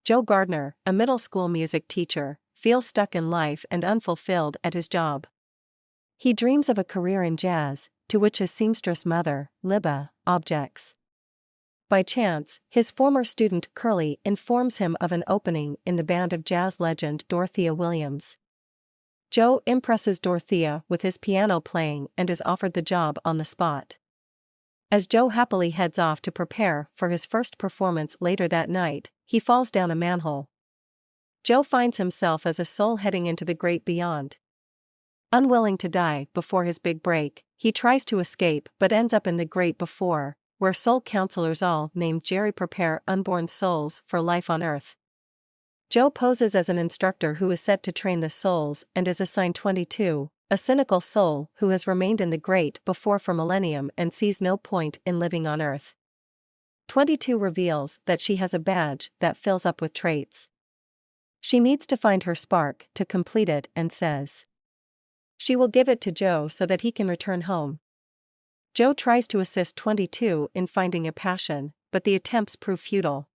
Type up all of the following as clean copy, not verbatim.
Joe Gardner, a middle school music teacher, feels stuck in life and unfulfilled at his job. He dreams of a career in jazz, to which his seamstress mother, Libba, objects. By chance, his former student Curly informs him of an opening in the band of jazz legend Dorothea Williams. Joe impresses Dorothea with his piano playing and is offered the job on the spot. As Joe happily heads off to prepare for his first performance later that night, he falls down a manhole. Joe finds himself as a soul heading into the great beyond. Unwilling to die before his big break, he tries to escape but ends up in the great before, where soul counselors all named Jerry prepare unborn souls for life on earth. Joe poses as an instructor who is set to train the souls and is assigned 22, a cynical soul who has remained in the great before for millennium and sees no point in living on earth. 22 reveals that she has a badge that fills up with traits. She needs to find her spark to complete it and says she will give it to Joe so that he can return home. Joe tries to assist 22 in finding a passion, but the attempts prove futile.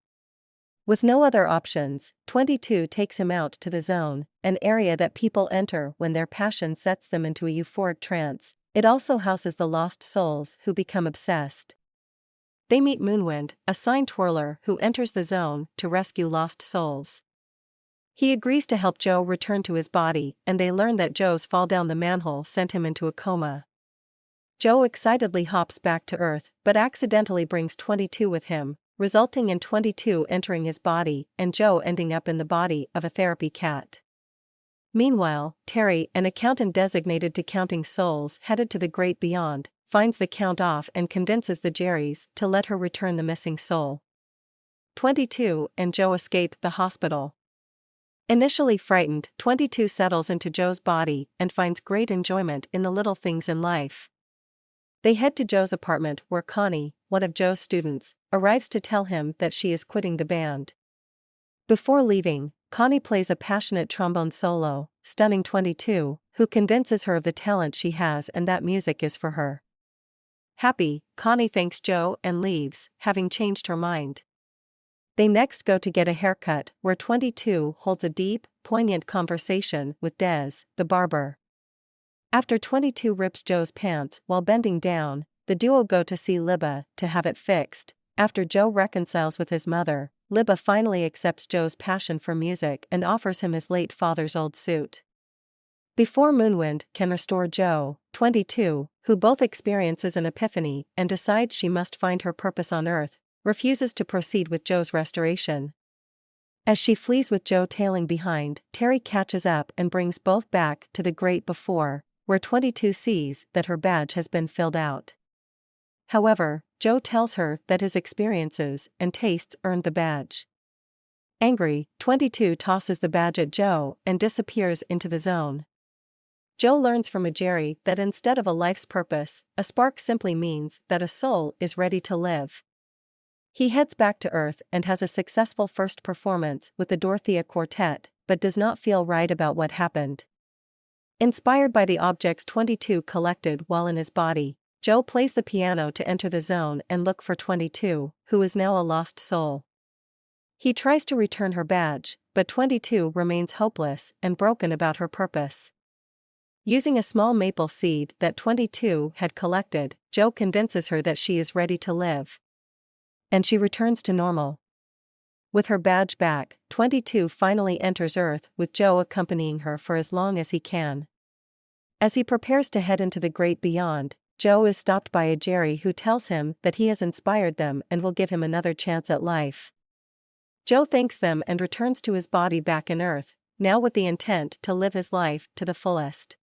With no other options, 22 takes him out to the zone, an area that people enter when their passion sets them into a euphoric trance. It also houses the lost souls who become obsessed. They meet Moonwind, a sign twirler who enters the zone to rescue lost souls. He agrees to help Joe return to his body, and they learn that Joe's fall down the manhole sent him into a coma. Joe excitedly hops back to Earth but accidentally brings 22 with him, resulting in 22 entering his body and Joe ending up in the body of a therapy cat. Meanwhile, Terry, an accountant designated to counting souls headed to the great beyond, finds the count off and convinces the Jerrys to let her return the missing soul. 22 and Joe escape the hospital. Initially frightened, 22 settles into Joe's body and finds great enjoyment in the little things in life. They head to Joe's apartment where Connie, one of Joe's students, arrives to tell him that she is quitting the band. Before leaving, Connie plays a passionate trombone solo, stunning 22, who convinces her of the talent she has and that music is for her. Happy, Connie thanks Joe and leaves, having changed her mind. They next go to get a haircut, where 22 holds a deep, poignant conversation with Dez, the barber. After 22 rips Joe's pants while bending down, the duo go to see Libba to have it fixed. After Joe reconciles with his mother, Libba finally accepts Joe's passion for music and offers him his late father's old suit. Before Moonwind can restore Joe, 22, who both experiences an epiphany and decides she must find her purpose on Earth, refuses to proceed with Joe's restoration. As she flees with Joe tailing behind, Terry catches up and brings both back to the great before, where 22 sees that her badge has been filled out. However, Joe tells her that his experiences and tastes earned the badge. Angry, 22 tosses the badge at Joe and disappears into the zone. Joe learns from a Jerry that instead of a life's purpose, a spark simply means that a soul is ready to live. He heads back to Earth and has a successful first performance with the Dorothea Quartet, but does not feel right about what happened. Inspired by the objects 22 collected while in his body, Joe plays the piano to enter the zone and look for 22, who is now a lost soul. He tries to return her badge, but 22 remains hopeless and broken about her purpose. Using a small maple seed that 22 had collected, Joe convinces her that she is ready to live. And she returns to normal. With her badge back, 22 finally enters Earth with Joe accompanying her for as long as he can. As he prepares to head into the great beyond, Joe is stopped by a Jerry who tells him that he has inspired them and will give him another chance at life. Joe thanks them and returns to his body back in Earth, now with the intent to live his life to the fullest.